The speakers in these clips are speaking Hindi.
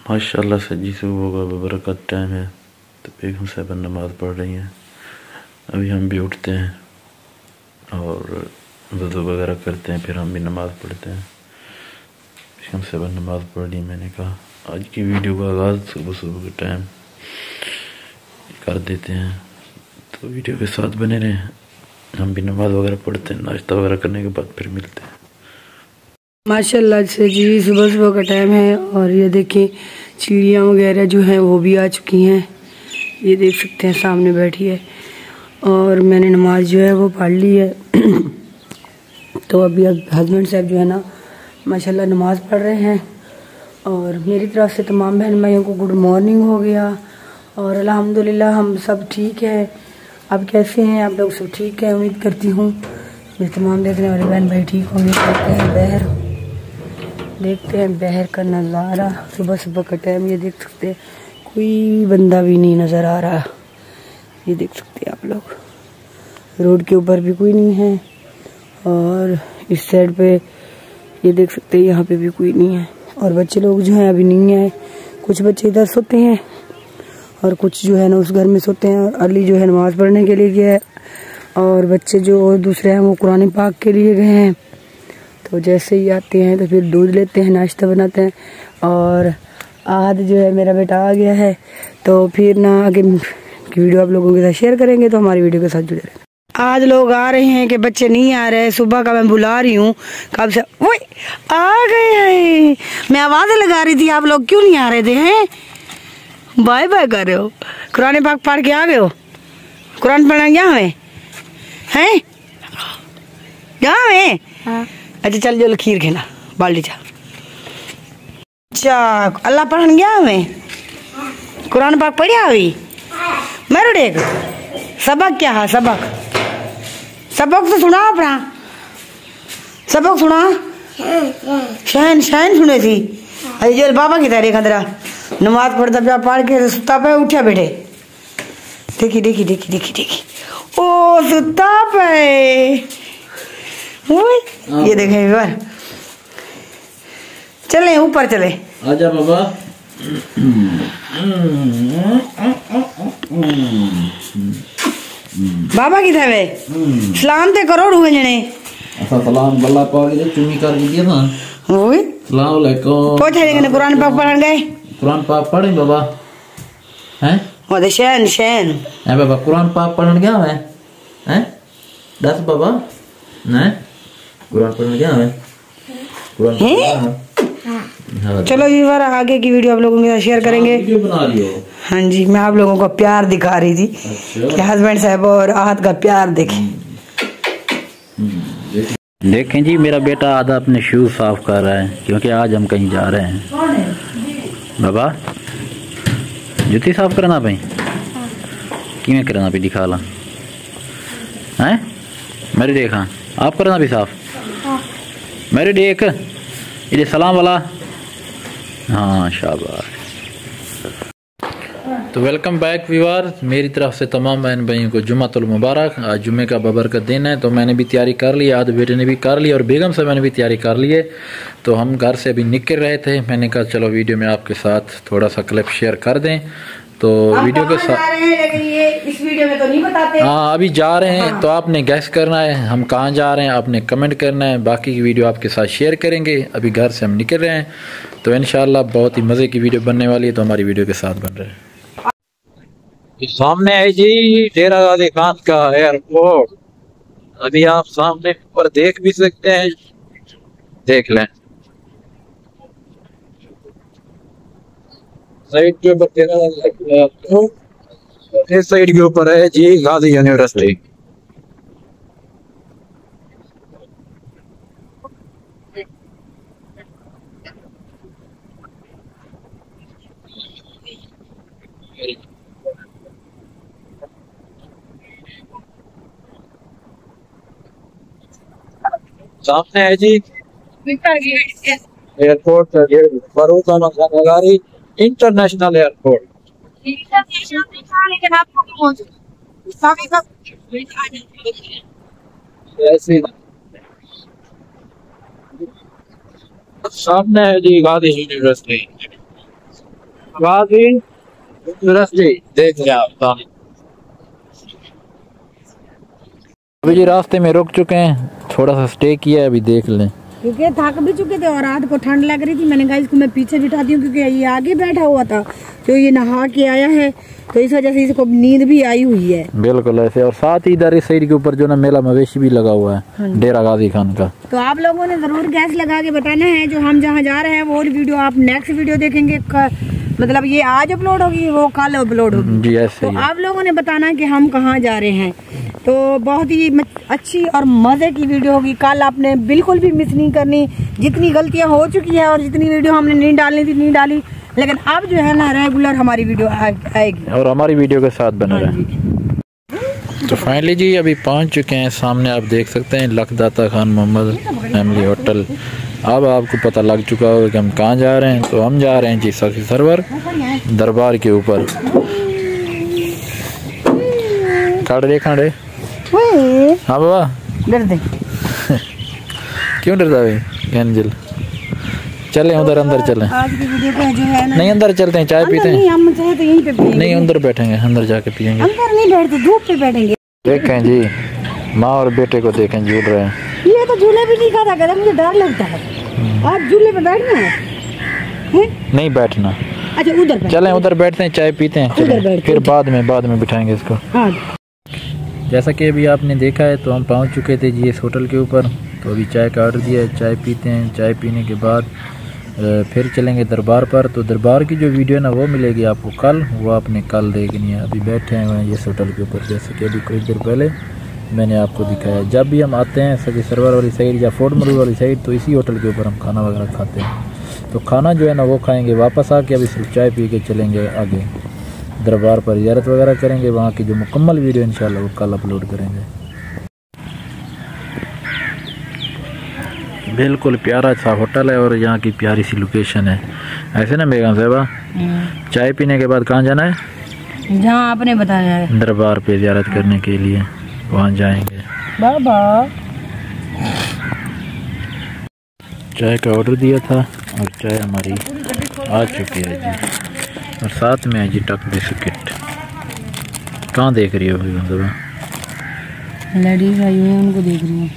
माशाल्लाह से जी सुबह का बरकत टाइम है। तो बेगम साहब नमाज़ पढ़ रही हैं। अभी हम भी उठते हैं और वज़ू वगैरह करते हैं, फिर हम भी नमाज़ पढ़ते हैं। बेगम साहब नमाज़ पढ़ ली। मैंने कहा आज की वीडियो का आगाज़ सुबह सुबह के टाइम कर देते हैं, तो वीडियो के साथ बने रहें। हम भी नमाज़ वगैरह पढ़ते हैं, नाश्ता वगैरह करने के बाद फिर मिलते हैं। माशाल्लाह से जी सुबह सुबह का टाइम है और ये देखिए चिड़ियाँ वगैरह जो हैं वो भी आ चुकी हैं। ये देख सकते हैं सामने बैठी है और मैंने नमाज जो है वो पढ़ ली है। तो अभी हस्बैंड साहब जो है ना माशाल्लाह नमाज पढ़ रहे हैं और मेरी तरफ से तमाम बहन भाइयों को गुड मॉर्निंग हो गया। और अल्हम्दुलिल्लाह हम सब ठीक है। आप कैसे हैं? आप लोग सब ठीक है उम्मीद करती हूँ। मेरे तमाम देखने वाले बहन भाई ठीक होंगे। देखते हैं बहर का नज़ारा सुबह सुबह का टाइम। ये देख सकते हैं कोई बंदा भी नहीं नज़र आ रहा। ये देख सकते हैं आप लोग, रोड के ऊपर भी कोई नहीं है और इस साइड पे ये देख सकते हैं यहाँ पे भी कोई नहीं है। और बच्चे लोग जो हैं अभी नहीं आए। कुछ बच्चे इधर सोते हैं और कुछ जो है ना उस घर में सोते हैं। और अली जो है नमाज़ पढ़ने के लिए गया है और बच्चे जो और दूसरे हैं वो कुरान पाक के लिए गए हैं। तो जैसे ही आते हैं तो फिर दूध लेते हैं, नाश्ता बनाते हैं। और आज जो है मेरा बेटा आ गया है तो फिर ना आगे की वीडियो आप लोगों के साथ शेयर करेंगे, तो हमारी वीडियो के साथ जुड़े रहें। आज लोग आ रहे हैं कि बच्चे नहीं आ रहे। सुबह का मैं बुला रही हूँ कब से, वो आ गए हैं। मैं आवाज़ें लगा रही थी, आप लोग क्यों नहीं आ रहे थे? हैं बाय बाय कर रहे हो। कुरान पाक पढ़ के आ गए हो? कुरान पढ़ना क्या हमें हैं? यहाँ में अच्छा चल जो खीर खेना बाल्टी चा। अच्छा अल्लाह पढ़न गया हमें कुरान पाक पढ़िया हुई मेरे देख। सबक क्या है? सबक तो सुना अपना सबक सुना। शहन सुने थी। अरे जो बाबा की तारीख अंदर नमाज पढ़ता पे पढ़ के सुता पे उठा बैठे। देखी ओ सुता पे। ये देखें एक बार। चले ऊपर चले। आजा बाबा। बाबा की थे सलाम ते करो रुए जने। अच्छा सलाम बल्ला पा के चुम्मी कर दिया ना। ओए अस्सलाम वालेकुम। पूछे लेकिन कुरान पाक पढ़न गए? कुरान पाक पढ़े बाबा हैं? वो दे शहन है बाबा कुरान पाक पढ़न गया मैं हैं? दस बाबा हैं कुरान पढ़न गया मैं कुरान हाँ। चलो जी बार आगे की वीडियो आप लोगों के साथ शेयर करेंगे। वीडियो बना लियो। हाँ जी मैं आप लोगों को प्यार दिखा रही थी। अच्छा। कि हस्बैंड साहब और आहत का प्यार देखें। देखें जी मेरा बेटा आधा अपने शूज साफ कर रहा है क्योंकि आज हम कहीं जा रहे हैं। बाबा जूती साफ करना पे किमें करना पे दिखा ला हैं? मेरे देखा आप करना भी साफ। मेरे देख ये सलाम वाला। हाँ शाबाश। तो वेलकम बैक व्यूअर। मेरी तरफ से तमाम बहन भाइयों को जुम्मतुल मुबारक। आज जुम्मे का बबरकत दिन है तो मैंने भी तैयारी कर ली, आज बेटे ने भी कर ली और बेगम से मैंने भी तैयारी कर ली है। तो हम घर से अभी निकल रहे थे। मैंने कहा चलो वीडियो में आपके साथ थोड़ा सा क्लिप शेयर कर दें। तो वीडियो के साथ लेकिन ये इस वीडियो में तो नहीं बताते। हाँ अभी जा रहे हैं। तो आपने गैस करना है हम कहाँ जा रहे हैं, आपने कमेंट करना है। बाकी की वीडियो आपके साथ शेयर करेंगे। अभी घर से हम निकल रहे हैं तो इंशाल्लाह बहुत ही मज़े की वीडियो बनने वाली है। तो हमारी वीडियो के साथ बन रहे हैं। सामने है जी डेरा गाजी खान का एयरपोर्ट। अभी आप सामने ऊपर देख भी सकते हैं, देख लें। साइड के ऊपर डेरा एयरपोर्ट, इस साइड के ऊपर है जी गाजी यूनिवर्सिटी। सामने है जी एयरपोर्ट फरूख नगारी इंटरनेशनल एयरपोर्ट। सामने है जी गाजी यूनिवर्सिटी। गाजी यूनिवर्सिटी देख रहे आप सामने। अभी जी रास्ते में रुक चुके हैं, थोड़ा सा स्टे किया है, अभी देख लें क्योंकि थक भी चुके थे और रात को ठंड लग रही थी। मैंने कहा इसको मैं पीछे बिठाती हूँ क्योंकि ये आगे बैठा हुआ था, तो ये नहा के आया है, तो इस वजह से इसको नींद भी आई हुई है। बिल्कुल ऐसे। और साथ ही इधर इस साइड के ऊपर जो ना मेला मवेशी भी लगा हुआ है डेरा गाजी खान का। तो आप लोगों ने जरूर गैस लगा के बताना है जो हम जहाँ जा रहे हैं वो वीडियो आप नेक्स्ट वीडियो देखेंगे। मतलब ये आज अपलोड होगी, वो कल अपलोड होगी जी ऐसे। तो आप लोगों ने बताना है कि हम कहाँ जा रहे हैं। तो बहुत ही अच्छी और मजे की वीडियो होगी। कल आपने बिल्कुल भी मिस नहीं करनी। जितनी गलतियां हो चुकी है और जितनी वीडियो हमने नहीं डालनी थी नहीं डाली, लेकिन अब जो है ना रेगुलर हमारी वीडियो आएगी और हमारी वीडियो के साथ बने रहे। तो फाइनली जी अभी पहुंच चुके हैं, सामने आप देख सकते हैं लखदाता खान मोहम्मद फैमिली होटल। अब आपको पता लग चुका होगा कि हम कहाँ जा रहे हैं। तो हम जा रहे हैं जी सखी सरवर दरबार के ऊपर। खाड़े खाड़े हाँ बाबा डर दे क्यों डरता भाई गंजिल। चले उधर अंदर चले। आज की वीडियो पे जो है ना, नहीं अंदर चलते हैं, चाय पीते हैं। नहीं हम चाहे तो यहीं पे पिएंगे। नहीं अंदर बैठेंगे, अंदर जाके पियेंगे। अंदर नहीं बैठते, धूप पे बैठेंगे। देखें जी माँ और बेटे को देखें झूल रहे हैं। ये तो झूले भी नहीं खाता, कहता मुझे डर लगता है। आज झूले पे बैठना है? नहीं बैठना। अच्छा उधर चलें उधर बैठते हैं, चाय पीते हैं, चलें। फिर बाद में बिठाएंगे इसको। हाँ। जैसा कि अभी आपने देखा है तो हम पहुंच चुके थे जी इस होटल के ऊपर। तो अभी चाय का ऑर्डर दिया है, चाय पीते हैं। चाय पीने के बाद फिर चलेंगे दरबार पर। तो दरबार की जो वीडियो है ना वो मिलेगी आपको कल, वो आपने कल देखनी है। अभी बैठे हुए हैं इस होटल के ऊपर, जैसे कि अभी कुछ देर पहले मैंने आपको दिखाया। जब भी हम आते हैं सखी सरवर वाली साइड या फोर्ट मरू वाली साइड तो इसी होटल के ऊपर हम खाना वगैरह खाते हैं। तो खाना जो है ना वो खाएंगे, वापस आके अभी सिर्फ चाय पी के चलेंगे आगे दरबार पर, ज़ियारत वगैरह करेंगे। वहाँ की जो मुकम्मल वीडियो इंशाल्लाह वो कल अपलोड करेंगे। बिल्कुल प्यारा सा होटल है और यहाँ की प्यारी सी लोकेशन है। ऐसे ना बेगम साहबा, चाय पीने के बाद कहाँ जाना है? जहाँ आपने बताया है दरबार पे ज़ियारत करने के लिए, वहाँ जाएंगे। बाबा चाय का ऑर्डर दिया था और चाय हमारी आ चुकी है जी। और साथ में है जी टक बिस्किट। कहाँ देख रही हो बेगम साहबा? लेडीज आई हुई है उनको देख रही हूँ।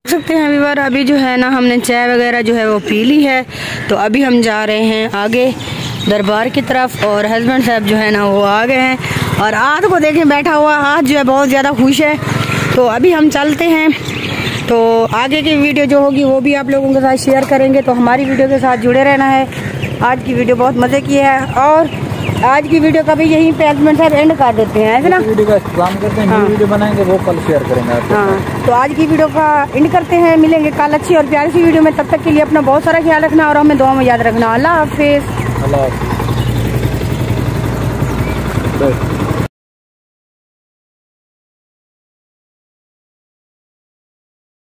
देख सकते हैं अभी अभी जो है ना हमने चाय वगैरह जो है वो पी ली है। तो अभी हम जा रहे हैं आगे दरबार की तरफ और हस्बैंड साहब जो है ना वो आ गए हैं और आद को देखें बैठा हुआ, आज जो है बहुत ज़्यादा खुश है। तो अभी हम चलते हैं। तो आगे की वीडियो जो होगी वो भी आप लोगों के साथ शेयर करेंगे। तो हमारी वीडियो के साथ जुड़े रहना है। आज की वीडियो बहुत मज़े की है और आज की वीडियो का भी यहीं पे हस्बैंड साहब एंड कर देते हैं, ऐसे ना वीडियो का इंतजाम करते हैं। हाँ। वीडियो बनाएंगे वो कल शेयर करेंगे आपके साथ। तो आज की वीडियो का एंड करते हैं। मिलेंगे कल अच्छी और प्यारी सी वीडियो में। तब तक के लिए अपना बहुत सारा ख्याल रखना और हमें दुआ में याद रखना। अल्लाह हाफिज़। अल्लाह हाफिज़।